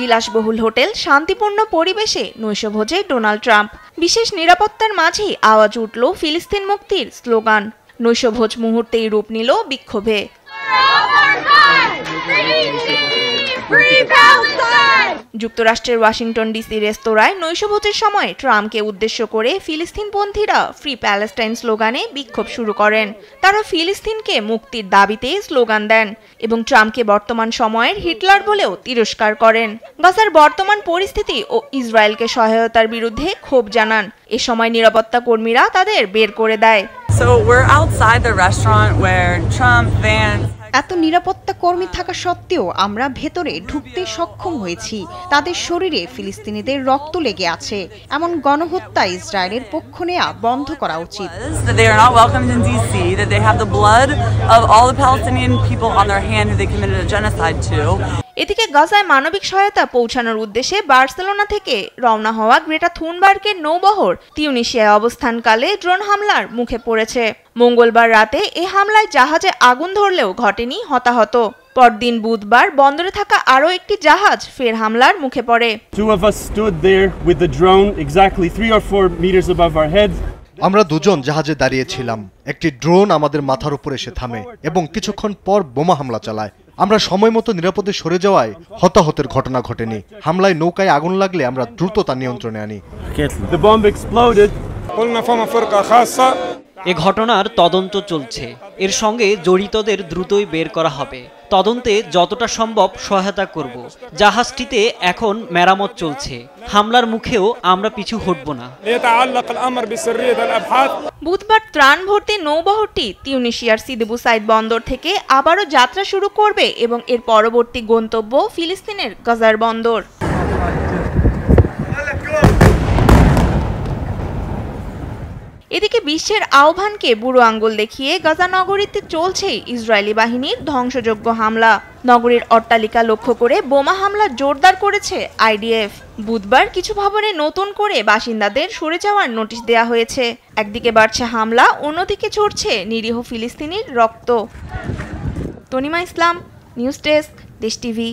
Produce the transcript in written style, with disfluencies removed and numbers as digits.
বিলাসবহুল হোটেল, শান্তিপূর্ণ পরিবেশে নৈশভোজে ডোনাল্ড ট্রাম্প। বিশেষ নিরাপত্তার মাঝেই আওয়াজ উঠল ফিলিস্তিন মুক্তির স্লোগান। নৈশভোজ মুহূর্তেই রূপ নিল বিক্ষোভে। যুক্তরাষ্ট্রের ওয়াশিংটন ডিসি রেস্তোরাঁয় নৈশভোজের সময় ট্রাম্পকে উদ্দেশ্য করে ফিলিস্তিনপন্থীরা ফ্রি প্যালেস্টাইন স্লোগানে বিক্ষোভ শুরু করেন। তারা ফিলিস্তিনকে মুক্তির দাবিতে স্লোগান দেন এবং ট্রাম্পকে বর্তমান সময়ের হিটলার বলেও তিরস্কার করেন। গাজার বর্তমান পরিস্থিতি ও ইসরায়েলকে সহায়তার বিরুদ্ধে ক্ষোভ জানান। এ সময় নিরাপত্তা কর্মীরা তাদের বের করে দেয়। এত নিরাপত্তা কর্মী থাকা সত্ত্বেও আমরা ভেতরে ঢুকতে সক্ষম হয়েছি। তাদের শরীরে ফিলিস্তিনিদের রক্ত লেগে আছে। এমন গণহত্যা ইসরায়েলের পক্ষ নেওয়া বন্ধ করা উচিত। এদিকে গাজায় মানবিক সহায়তা পৌঁছানোর উদ্দেশ্যে বার্সেলোনা থেকে রওনা হওয়া গ্রেটা থুনবার্গের নৌবহর তিউনিসিয়ায় অবস্থানকালে ড্রোন হামলার মুখে পড়েছে। মঙ্গলবার রাতে এ হামলায় জাহাজে আগুন ধরলেও ঘটেনি হতাহত। পরদিন বুধবার বন্দরে থাকা আরও একটি জাহাজ ফের হামলার মুখে পড়ে। আমরা দুজন জাহাজে দাঁড়িয়েছিলাম। একটি ড্রোন আমাদের মাথার উপর এসে থামে এবং কিছুক্ষণ পর বোমা হামলা চালায়। আমরা সময় মতো নিরাপদে সরে যাওয়ায় হতাহতের ঘটনা ঘটেনি। হামলায় নৌকায় আগুন লাগলে আমরা দ্রুত তা নিয়ন্ত্রণে আনি। এ ঘটনার তদন্ত চলছে। এর সঙ্গে জড়িতদের দ্রুতই বের করা হবে। তদন্তে যতটা সম্ভব সহায়তা করব। জাহাজটিতে এখন মেরামত চলছে। হামলার মুখেও আমরা পিছু হটব না। বুধবার ত্রাণ ভর্তি নৌবহরটি তিউনিসিয়ার সিদি বুসাইদ বন্দর থেকে আবারও যাত্রা শুরু করবে এবং এর পরবর্তী গন্তব্য ফিলিস্তিনের গাজার বন্দর। এদিকে বিশ্বের আহ্বানকে বুড়ো আঙ্গুল দেখিয়ে গাজা নগরীতে চলছে ইসরায়েলি বাহিনীর ধ্বংসযোগ্য হামলা। নগরীর অট্টালিকা লক্ষ্য করে বোমা হামলা জোরদার করেছে আইডিএফ। বুধবার কিছু ভবনে নতুন করে বাসিন্দাদের সরে যাওয়ার নোটিশ দেওয়া হয়েছে। একদিকে বাড়ছে হামলা, অন্যদিকে ঝরছে নিরীহ ফিলিস্তিনির রক্ত। তনিমা ইসলাম, নিউজ ডেস্ক, দেশ টিভি।